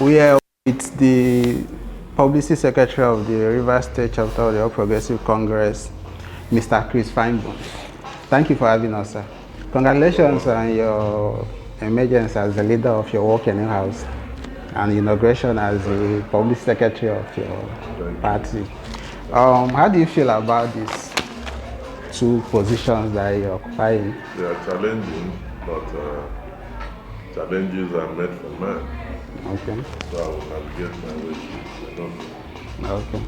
We are with the Publicity Secretary of the Rivers State Chapter of the All Progressive Congress, Mr. Chris Finebone. Thank you for having us, sir. Congratulations on your emergence as the leader of your working house and inauguration as the Publicity Secretary of your party. How do you feel about these two positions that you're occupying? They are challenging, but challenges are made for man. Okay. So I will navigate my way through. Okay.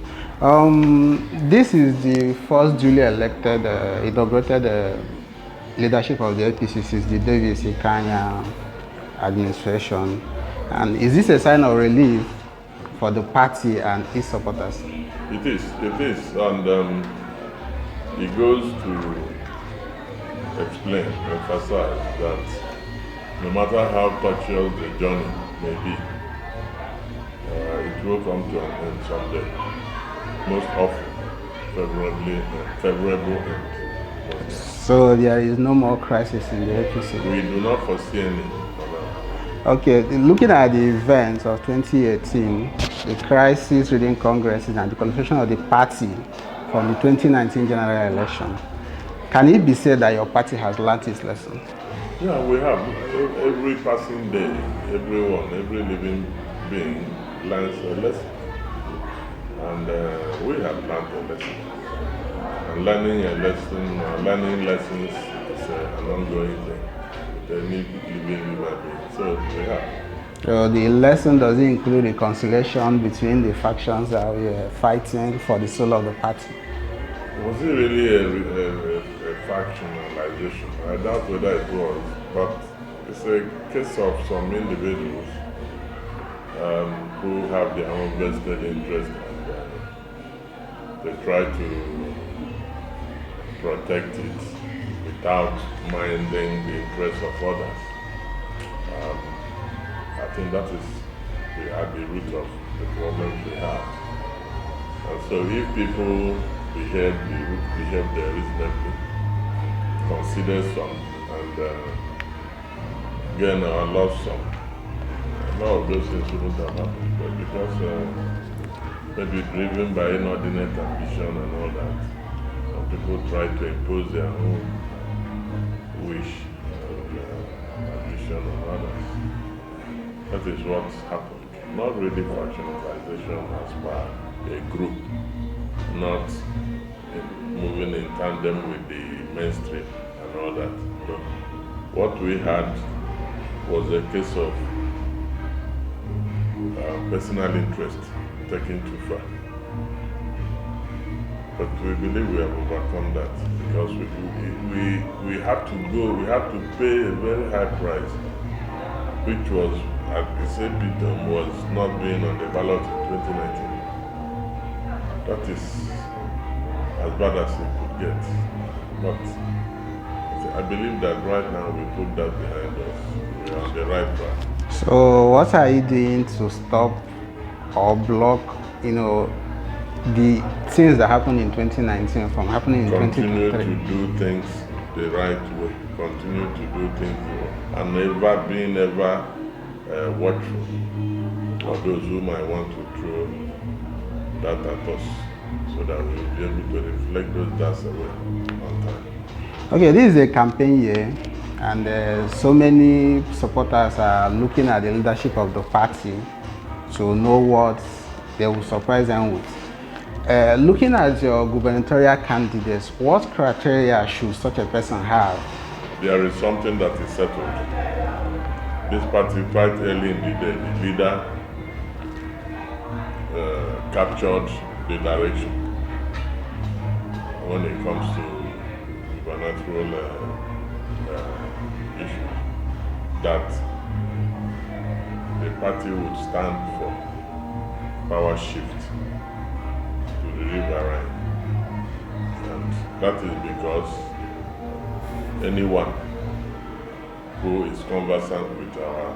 This is the first duly elected, inaugurated leadership of the APC since the Davis Ikanya administration. And is this a sign of relief for the party and its supporters? It is, and it goes to explain, emphasize that no matter how tortuous the journey may be, it will come to an end someday. Most often, favorable end. So there is no more crisis in the APC? We do not foresee any. Okay, looking at the events of 2018, the crisis within Congress and the constitution of the party from the 2019 general election, can it be said that your party has learned its lesson? Yeah, we have. Every passing day, everyone, every living being learns a lesson. And we have learned a lesson. And learning lessons is an ongoing thing with any living human being. So we have. So the lesson doesn't include reconciliation between the factions that were fighting for the soul of the party? Was it really a factionalization? I doubt whether it was, but it's a case of some individuals who have their own vested interest and they try to protect it without minding the interests of others. I think that is at the root of the problems we have. And so if people behave reasonably, consider some, and gain or lose some, a lot of those things wouldn't have happened. But because maybe driven by inordinate ambition and all that, some people try to impose their own wish and ambition on others. That is what's happened. Not really factionalization as per a group, not moving in tandem with the mainstream and all that. So what we had was a case of personal interest taken too far. But we believe we have overcome that because we have to pay a very high price, which was at its epitome was not being on the ballot in 2019. That is as bad as it could get. But I believe that right now we put that behind us. We are on the right track. So what are you doing to stop or block, the things that happened in 2019 from happening in 2023? Continue to do things the right way. Continue to do things and never watchful of those who might want to throw that at us, so that we will be able to reflect those darts away on time. Okay, this is a campaign year, and so many supporters are looking at the leadership of the party to know what they will surprise them with. Looking at your gubernatorial candidates, what criteria should such a person have? There is something that is settled. This party, quite early in the day, the leader captured the direction when it comes to gubernatorial issues, that the party would stand for power shift to the Riverine. And that is because anyone who is conversant with our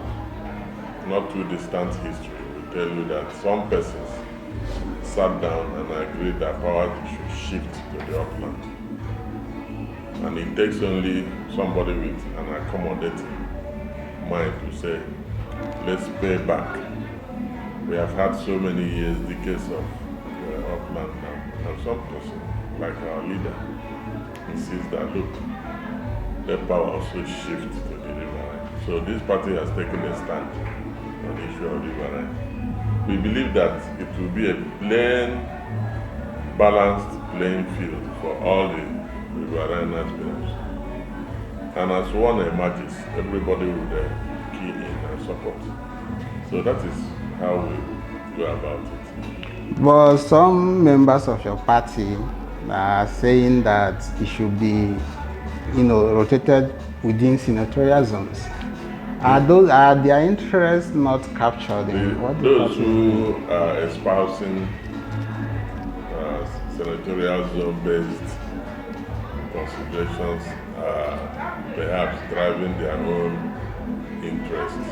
not too distant history will tell you that some persons sat down and agreed that power should shift to the Upland. And it takes only somebody with an accommodating mind to say, let's pay back we have had so many years, decades of Upland now, and some person, like our leader, insists that, look, the power also shift to the Riverine. So this party has taken a stand on the issue of Riverine. We believe that it will be a plain, balanced playing field for all the Riverine aspirants. And as one emerges, everybody will key in and support. So that is how we go about it. But some members of your party are saying that it should be, rotated within senatorial zones. Are their interests not captured in what those who are espousing senatorial zone-based considerations are perhaps driving their own interests.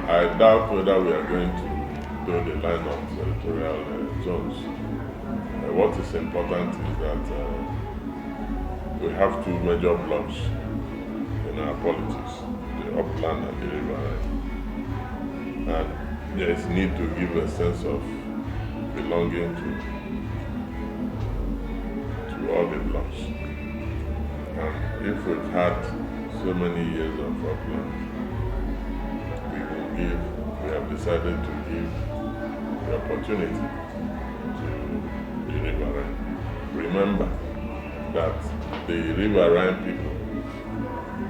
I doubt whether we are going to do the line of senatorial zones. What is important is that we have two major blocks in our politics, the Upland and the Riverine. And there is need to give a sense of belonging to all the blocks. And if we've had so many years of Upland, we have decided to give the opportunity to the Riverine. Remember that the Riverine people,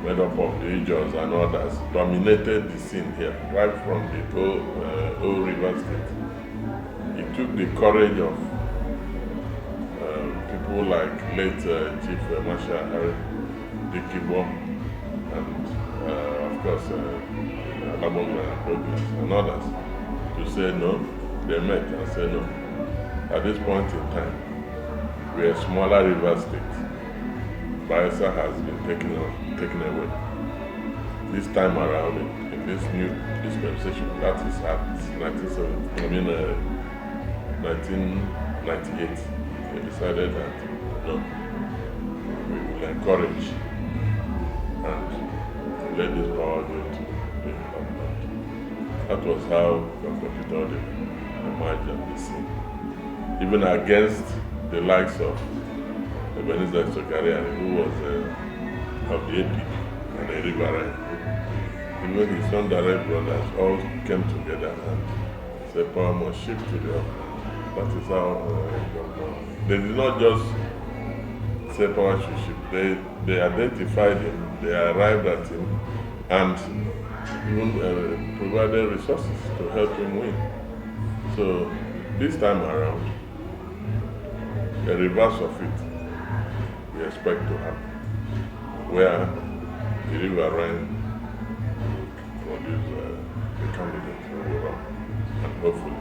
made up of the Ijaws and others, dominated the scene here, right from the old River State. It took the courage of people like late Chief Marshal Harry Dikibo and of course Alamoga and others to say no. They met and said no. At this point in time, we are a smaller river state. Bayelsa has been taken away. This time around, in this new dispensation, that is at 1998, they decided that no, we will encourage and let this power go to the Upland. That was how Dr. Peter emerged on the scene. Even against the likes of Ebenezer Sokarian, who was of the AP and the Riverine. Even his son direct brothers all came together and said power must shift to the Upland. That is how they did not just say power should shift. They identified him, they arrived at him, and even provided resources to help him win. So this time around, a reverse of it we expect to happen, where the Riverine will produce a candidate who will run, and hopefully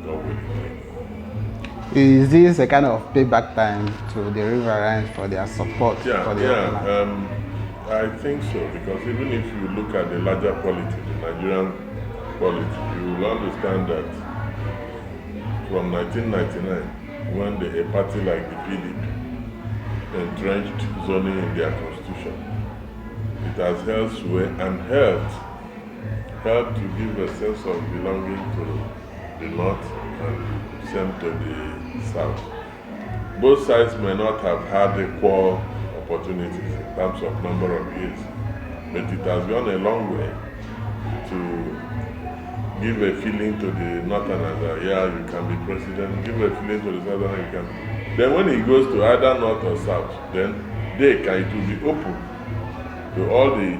God willing. Is this a kind of payback time to the Riverine for their support for the Upland? I think so, because even if you look at the larger polity, the Nigerian polity, you will understand that from 1999, when a party like the PDP entrenched zoning in their constitution, it has held sway and helped to give a sense of belonging to the north and same to the south. Both sides may not have had equal opportunities in terms of number of years, but it has gone a long way to give a feeling to the northerners that you can be president, give a feeling to the southerners you can. Then when it goes to either north or south, then it will be open to all the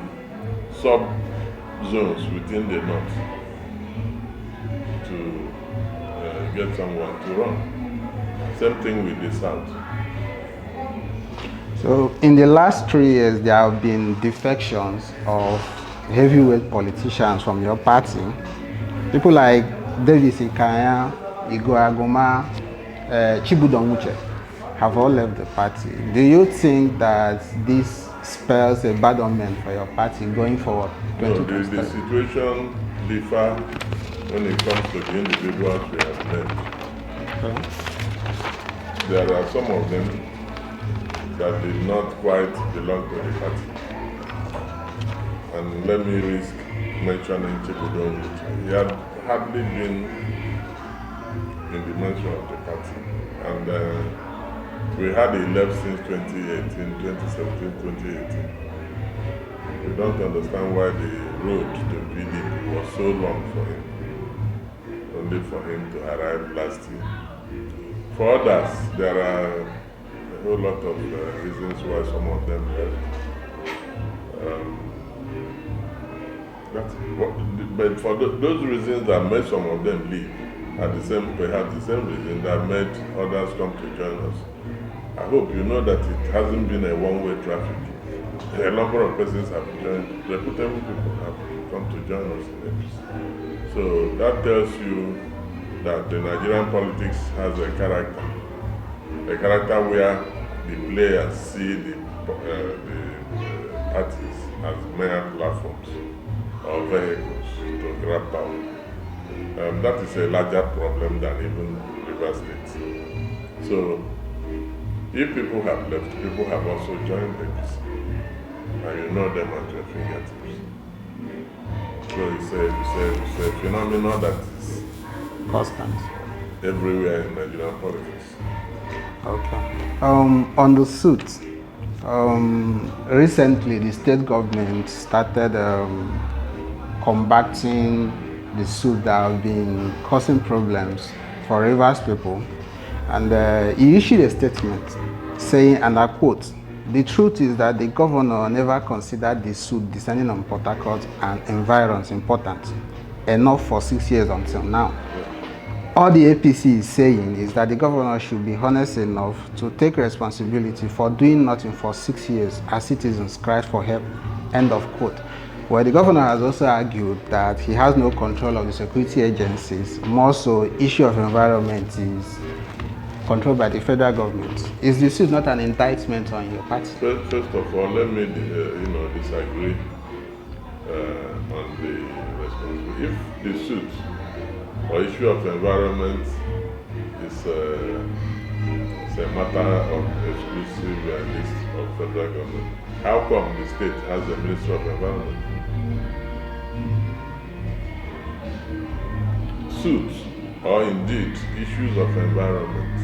sub-zones within the north to get someone to run. Same thing with the south. So in the last 3 years, there have been defections of heavyweight politicians from your party. People like Davis Ikaya, Igor Agoma, Chibudonwuche have all left the party. Do you think that this spells a bad omen for your party going forward? No, the situation differs when it comes to the individuals we have named. Okay. There are some of them that did not quite belong to the party. And let me risk mentioning Chibudon Youth. He had hardly been in the mention of the party. And we had he left since 2018, 2017, 2018. We don't understand why the road to PDP was so long for him, only for him to arrive last year. For others, there are a whole lot of reasons why some of them left. But for those reasons that made some of them leave, perhaps the same reason that made others come to join us. I hope you know that it hasn't been a one-way traffic. A number of persons have joined, reputable people have come to join us in APC. So that tells you that the Nigerian politics has a character where the players see the parties as mere platforms or vehicles to grab power. That is a larger problem than even River State. So if people have left, people have also joined APC. And you know them at your fingertips. So it's a phenomenon that is constant everywhere in Nigerian politics. Okay. On the Soot, recently the state government started combating the Soot that have been causing problems for Rivers people, and he issued a statement saying, and I quote, "The truth is that the governor never considered the Soot descending on Port Harcourt and environs important enough for 6 years until now. All the APC is saying is that the governor should be honest enough to take responsibility for doing nothing for 6 years as citizens cried for help." End of quote. Well, the governor has also argued that he has no control of the security agencies. More so, issue of environment is controlled by the federal government. Is the Soot not an indictment on your party? First of all, let me disagree on the responsibility. If the Soot or issue of environment is a matter of exclusive list of federal government, how come the state has a Minister of Environment? Soot, or indeed issues of environment,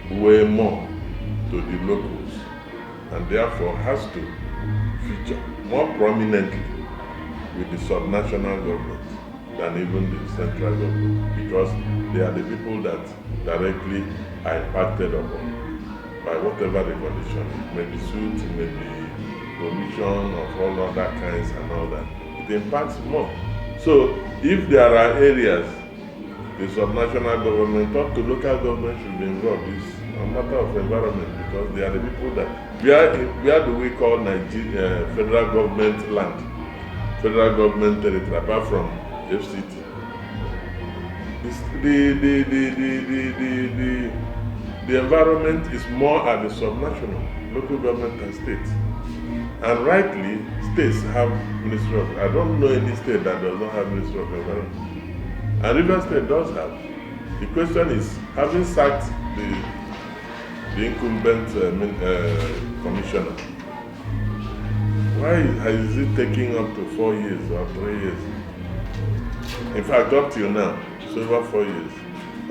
weigh more to the locals and therefore has to feature more prominently with the subnational government than even the central government, because they are the people that directly are impacted upon by whatever the condition is. Maybe Soot, maybe pollution of all other kinds and all that. It impacts more. So if there are areas the subnational government up to local government should be involved, is a matter of environment, because they are the people that where do we call Nigeria federal government land, federal government territory, apart from FCT. The environment is more at the subnational, local government and states. And rightly, states have Ministry of, I don't know any state that does not have Ministry of Environment. And River State does have. The question is, having sacked the incumbent commissioner, why is it taking up to 4 years or 3 years? In fact, up till now, it's over 4 years,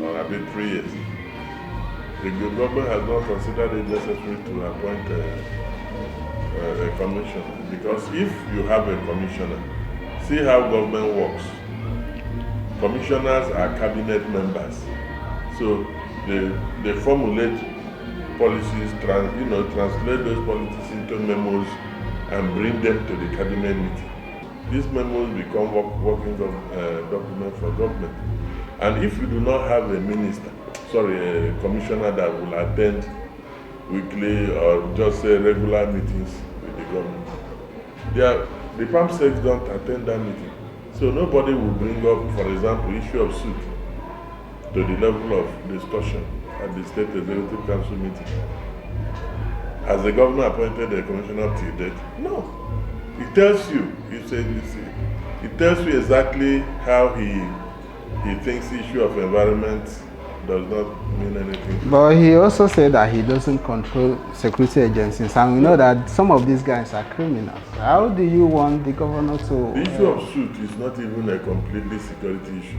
or a bit 3 years. The government has not considered it necessary to appoint a commissioner. Because if you have a commissioner, see how government works. Commissioners are cabinet members. So they formulate policies, translate those policies into memos and bring them to the cabinet meeting. These memos become working documents for government. And if you do not have a commissioner that will attend weekly or just regular meetings with the government, the PAMSECs don't attend that meeting. So nobody will bring up, for example, issue of Soot to the level of discussion at the State Executive Council meeting. Has the governor appointed a commissioner till date? No. It tells you, it tells you exactly how he thinks the issue of environment does not mean anything. But he also said that he doesn't control security agencies, and we know that some of these guys are criminals. How do you want the governor to... The issue of Soot is not even a completely security issue.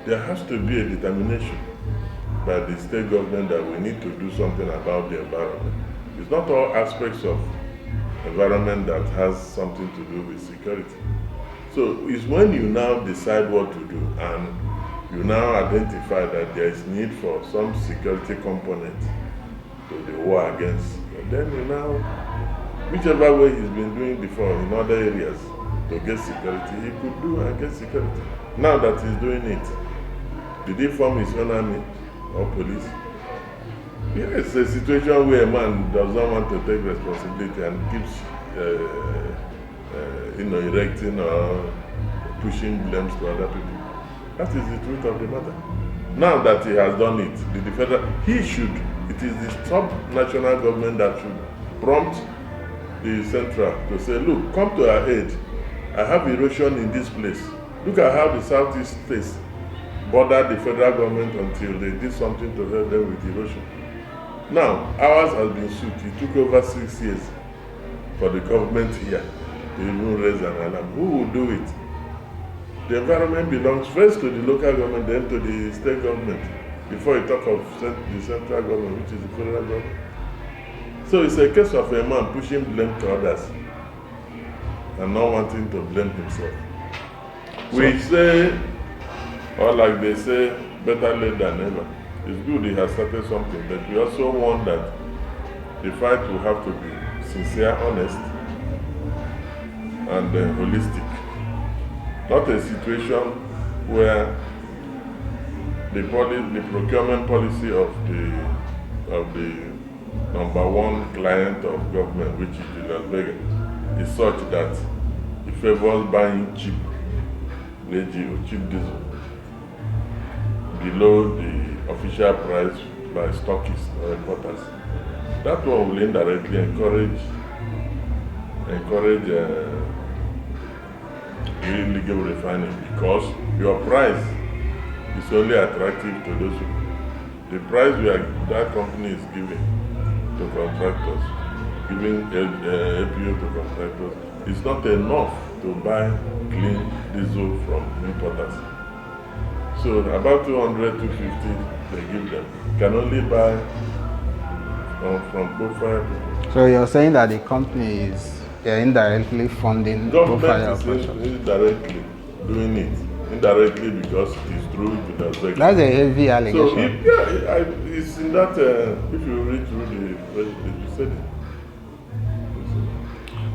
There has to be a determination by the state government that we need to do something about the environment. It's not all aspects of environment that has something to do with security. So it's when you now decide what to do and you now identify that there is need for some security component to the war against, and then you now, whichever way he's been doing before in other areas to get security, he could do and get security. Now that he's doing it, did he form his own army or police? Yeah, it's a situation where a man does not want to take responsibility and keeps erecting or pushing blames to other people. That is the truth of the matter. Now that he has done it, it is the sub-national government that should prompt the central to say, look, come to our aid. I have erosion in this place. Look at how the southeast states bordered the federal government until they did something to help them with erosion. Now, ours has been Soot. It took over 6 years for the government here to even raise an alarm. Who will do it? The environment belongs first to the local government, then to the state government, before you talk of the central government, which is the federal government. So it's a case of a man pushing blame to others and not wanting to blame himself. We say, or like they say, better late than never. It's good he has started something, but we also want that the fight will have to be sincere, honest, and holistic. Not a situation where the procurement policy of the number one client of government, which is Julius Berger, is such that it favors buying cheap LG or cheap diesel below the official price by stockists or importers. That one will indirectly encourage illegal refining, because your price is only attractive to those people. The price that company is giving to contractors, giving APO to contractors, is not enough to buy clean diesel from importers. So about 200, 250 they give them, can only buy from profile people. So you're saying that the company is indirectly funding profile operations? Government is indirectly doing it. Indirectly because it is through Julius Berger. That's a heavy allegation. So it's in that, if you read through you said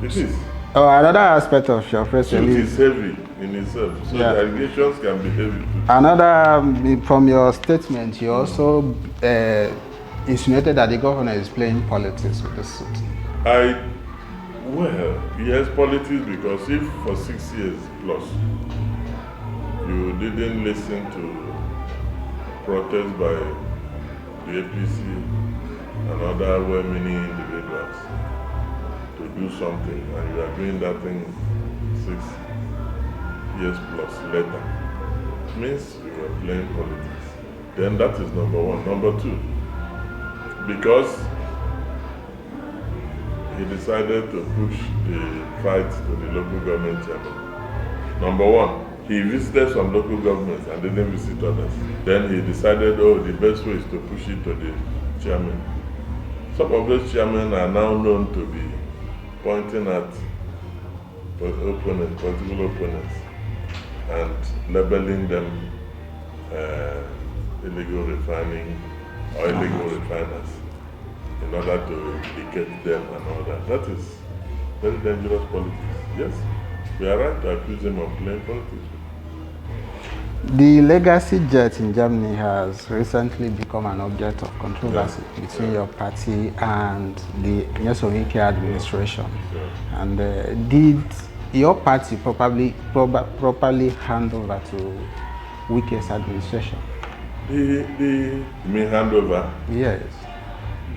it. It is. Oh, another aspect of your press Soot release is heavy in itself, so the allegations can be heavy. Another, from your statement, you also insinuated that the governor is playing politics with the suit. Well, yes, politics, because if for 6 years plus you didn't listen to protests by the APC and other well-meaning individuals to do something, and you are doing that thing 6 years plus later, it means you are playing politics. Then that is number one. Number two, because he decided to push the fight to the local government chairman. Number one, he visited some local governments and didn't visit others. Then he decided, the best way is to push it to the chairman. Some of those chairmen are now known to be pointing at political opponents and labeling them illegal refining or illegal refiners, in order to indicate them and all that. That is very dangerous politics. Yes, we are right to accuse him of playing politics. The legacy jet in Germany has recently become an object of controversy between your party and the Nyesom administration. And did your party properly hand over to Wike's administration? You mean hand over? Yes.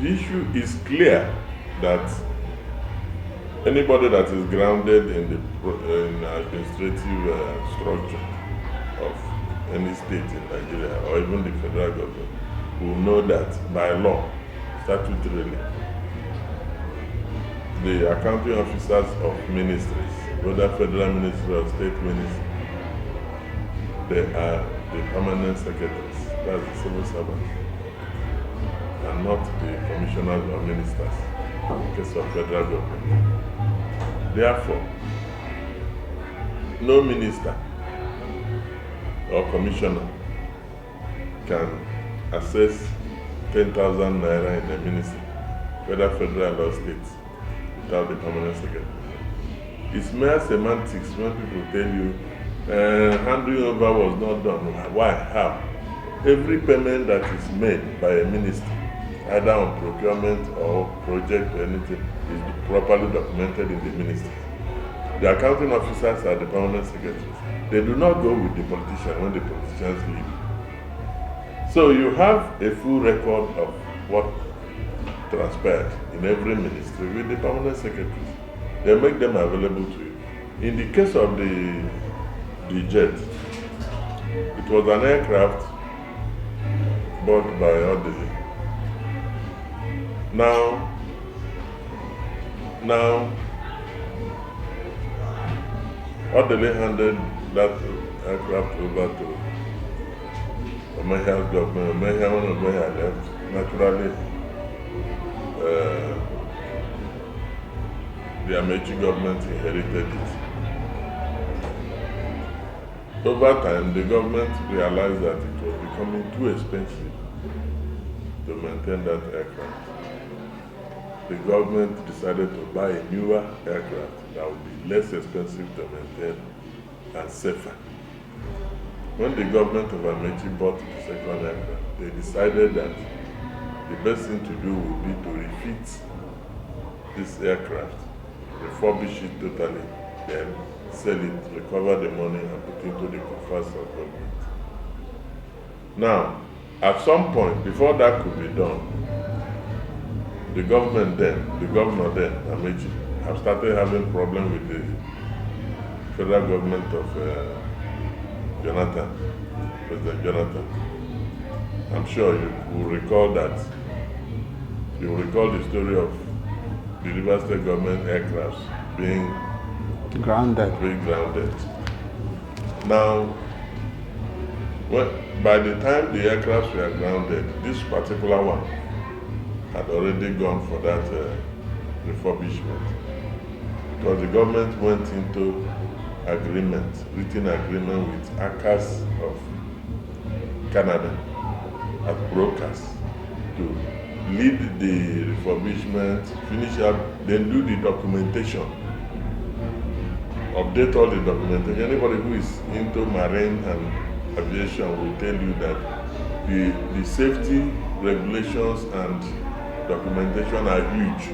The issue is clear that anybody that is grounded in the administrative structure of any state in Nigeria or even the federal government will know that by law, statutorily, the accounting officers of ministries, whether federal ministry or state ministry, they are the permanent secretaries, that's the civil servants, and not the commissioners or ministers in case of federal government. Therefore, no minister or commissioner can assess 10,000 naira in a ministry, whether federal or state, without the permanent secretary. It's mere semantics when people tell you handing over was not done. Why? How? Every payment that is made by a ministry, either on procurement or project or anything, is properly documented in the ministry. The accounting officers are the permanent secretaries. They do not go with the politician when the politicians leave. So you have a full record of what transpired in every ministry with the permanent secretaries. They make them available to you. In the case of the jet, it was an aircraft bought by Odyssey. Now, Odyssey handed that aircraft over to Amaechi's government. Amaechi, when Amaechi left, naturally, the Amaechi government inherited it. Over time, the government realized that it was becoming too expensive to maintain that aircraft. The government decided to buy a newer aircraft that would be less expensive to maintain and safer. When the government of Amaechi bought the second aircraft, they decided that the best thing to do would be to refit this aircraft, refurbish it totally, then sell it, recover the money, and put it into the coffers of government. Now, at some point, before that could be done, the governor then, Amaechi, have started having problems with the federal government of President Jonathan. I'm sure you will recall that. You will recall the story of the River State government aircrafts being grounded. Now, by the time the aircrafts were grounded, this particular one had already gone for that refurbishment, because the government went into written agreement with ACAS of Canada as brokers to lead the refurbishment, finish up, then do the documentation, update all the documentation. Anybody who is into marine and aviation will tell you that the safety regulations and documentation are huge.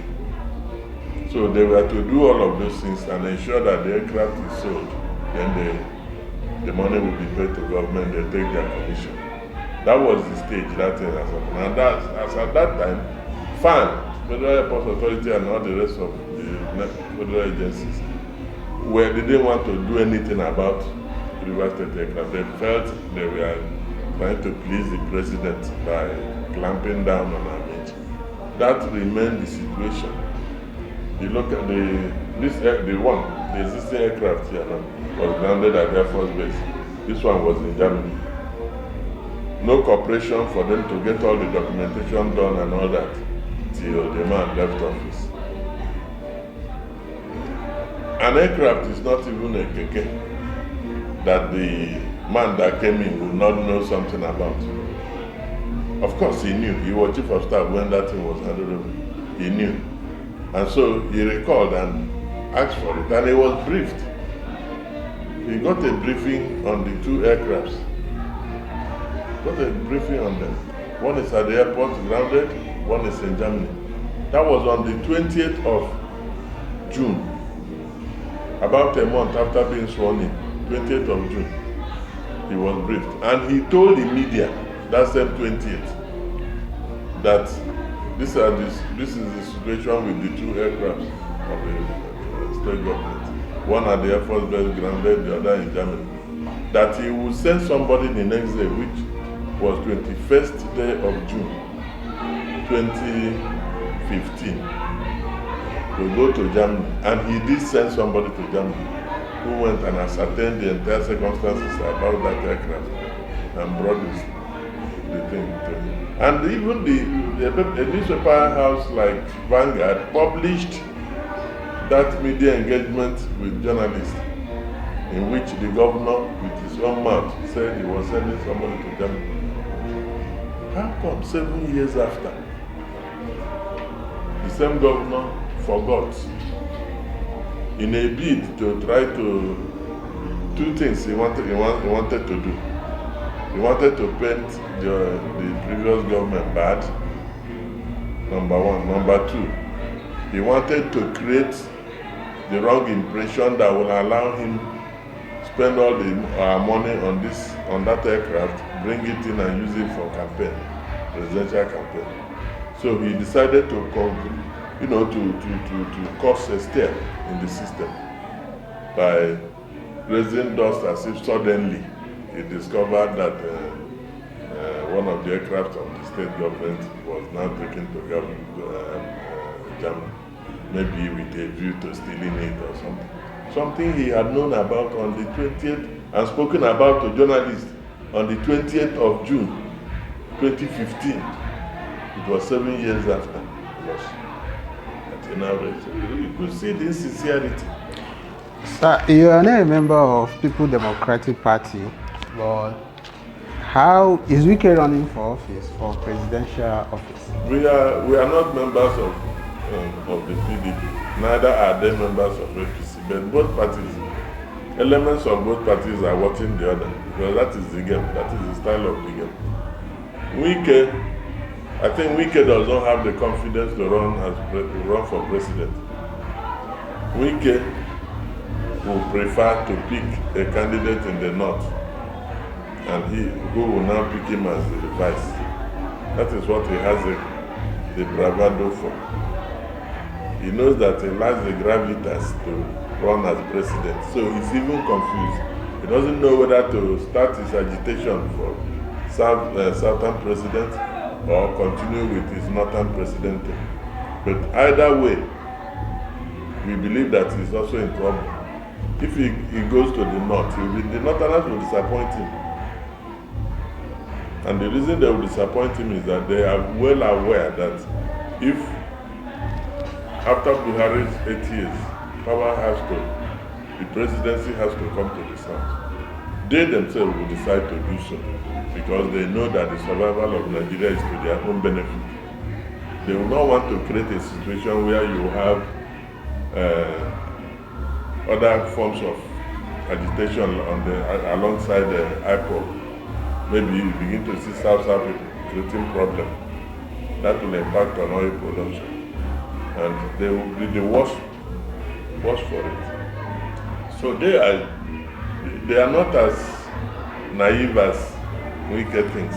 So they were to do all of those things and ensure that the aircraft is sold. Then the money will be paid to government, they take their commission. That was the stage that thing has happened. And as at that time, FAN, Federal Airport Authority, and all the rest of the federal agencies, they didn't want to do anything about River State aircraft. They felt they were trying to please the president by clamping down on Amaechi. That remained the situation. You look at the existing aircraft here now was grounded at Air Force Base. This one was in Germany. No cooperation for them to get all the documentation done and all that till the man left office. An aircraft is not even a keke that the man that came in would not know something about. Of course he knew. He was chief of staff when that thing was handed over. He knew. And so he recalled and asked for it, and he was briefed. He got a briefing on the two aircrafts. Got a briefing on them. One is at the airport grounded, one is in Germany. That was on the 20th of June, about a month after being sworn in, 20th of June. He was briefed. And he told the media, that same 20th, that this is the situation with the two aircrafts of the state government. One at the Air Force Base grounded, the other in Germany. that he would send somebody the next day, which was 21st day of June 2015, to go to Germany. And he did send somebody to Germany who went and ascertained the entire circumstances about that aircraft and brought the thing to him. And even the newspaper house like Vanguard published that media engagement with journalists, in which the governor, with his own mouth, said he was sending somebody to Germany. How come 7 years after, the same governor forgot, in a bid to try to two things he wanted to do? He wanted to paint the previous government bad, number one. Number two, he wanted to create the wrong impression that will allow him spend all the money on that aircraft, bring it in and use it for campaign, presidential campaign. So he decided to cause a stir in the system by raising dust as if suddenly he discovered that one of the aircraft of the state government was now taken to Germany, maybe with a view to stealing it or something. Something he had known about on the 20th and spoken about to journalists on the 20th of June 2015. It was 7 years after. It was at an average. You could see the insincerity. Sir, you are not a member of People Democratic Party, but how is Wike running for office, for presidential office? We are not members of the PDP. Neither are they members of APC. But both parties, elements of both parties are watching the other, because that is the game, that is the style of the game. I think Wike does not have the confidence to run for president. Wike will prefer to pick a candidate in the north, and who will now pick him as the vice. That is what he has the bravado for. He knows that he lacks the gravitas to run as president, so he's even confused. He doesn't know whether to start his agitation for southern president or continue with his northern president. But either way, we believe that he's also in trouble. If he goes to the north, the northerners will disappoint him. And the reason they will disappoint him is that they are well aware that if after Buhari's 8 years, the presidency has to come to the south, they themselves will decide to do so, because they know that the survival of Nigeria is to their own benefit. They will not want to create a situation where you have other forms of agitation alongside the IPOB. Maybe you begin to see South Africa creating problems that will impact on oil production, and they will be the worst for it. So they are not as naive as Wike thinks.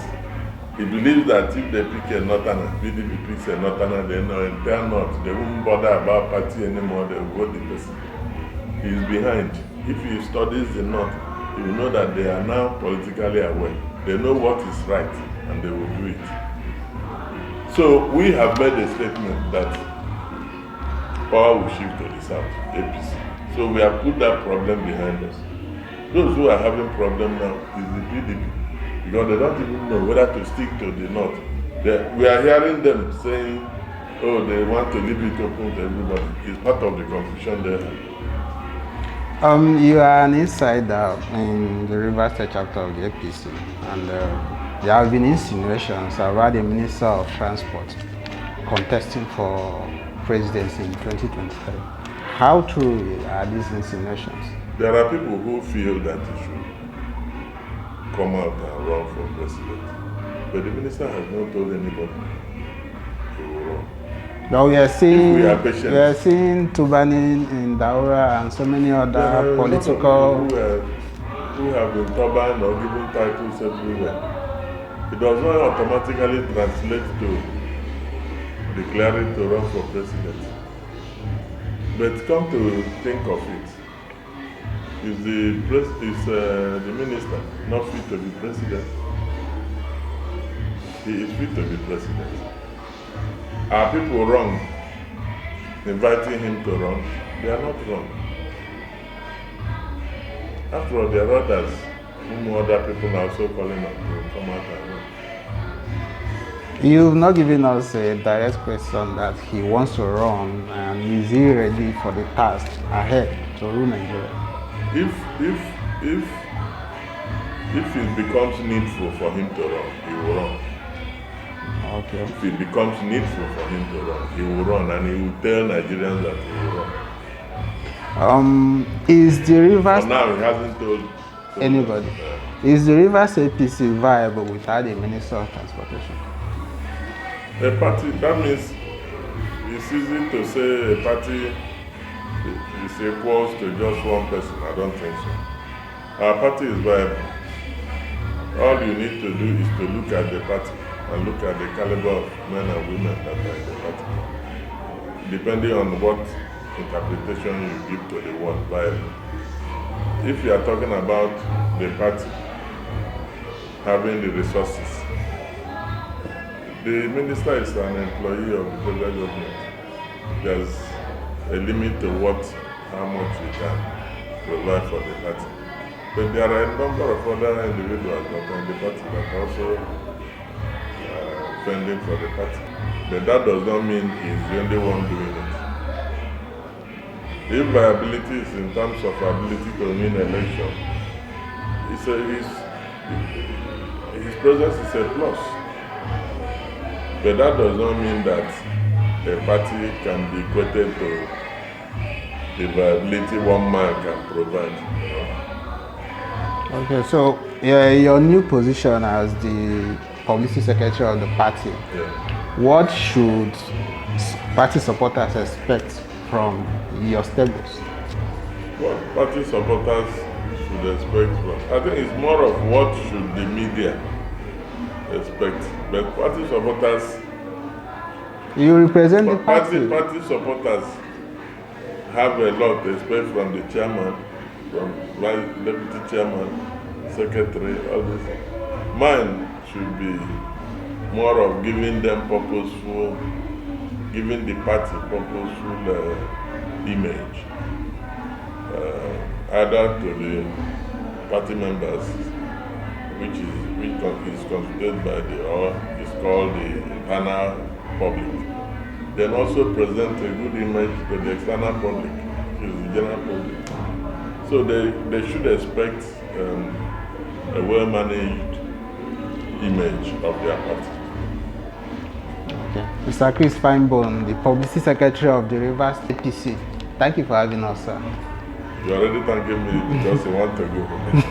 He believes that if they pick a northerner, PDP picks a northerner, then the entire north, they won't bother about party anymore, they will vote the person. He is behind. If he studies the north, he will know that they are now politically aware. They know what is right, and they will do it. So we have made a statement that power will shift to the south, APC. So we have put that problem behind us. Those who are having problem now is the PDP, because they don't even know whether to stick to the north. We are hearing them saying, oh, they want to leave it open to everybody. It's part of the confusion there. You are an insider in the Rivers State chapter of the APC, and there have been insinuations about the Minister of Transport contesting for presidency in 2023. How true are these insinuations? There are people who feel that he should come out and run for president, but the minister has not told anybody to run. Now we are seeing Tubani in Daura and so many other political who have been turbaned or given titles everywhere. It does not automatically translate to declaring to run for president. But come to think of it, Is the minister not fit to be president? He is fit to be president. Are people wrong inviting him to run? They are not wrong. After all, there are others whom other people are also calling up to come out and run. You've not given us a direct question that he wants to run, and is he ready for the task ahead to rule Nigeria? If it becomes needful for him to run, he will run. Okay. If it becomes needful for him to run, he will run, and he will tell Nigerians that he will run. Is the Rivers... For now, he hasn't told anybody. Is the Rivers APC viable without a Minister of Transportation? A party, that means it's easy to say a party is equals to just one person. I don't think so. Our party is viable. All you need to do is to look at the party and look at the caliber of men and women that are in the party. Depending on what interpretation you give to the word viable. If you are talking about the party having the resources, the minister is an employee of the federal government. There's a limit to how much you can provide for the party. But there are a number of other individuals that are in the party that are also spending for the party. But that does not mean he's the only one doing it. If viability is in terms of ability to win election, his presence is a plus. But that does not mean that a party can be equated to the viability one man can provide. Okay, so your new position as the Publicity Secretary of the party, what should party supporters expect from your stables? What party supporters should expect from? I think it's more of what should the media expect. But party supporters... You represent the party. Party supporters have a lot to expect from the chairman, from deputy chairman, secretary, all this. Mine should be more of giving them giving the party purposeful image, either to the party members, which is considered by is called the internal public. Then also present a good image to the external public, which is the general public. So they should expect a well-managed image of their party. Okay. Mr. Chris Finebone, the Publicity Secretary of the Rivers TPC. Thank you for having us, sir. You already thanking me because you want to go.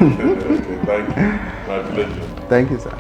Okay, thank you. My pleasure. Thank you, sir.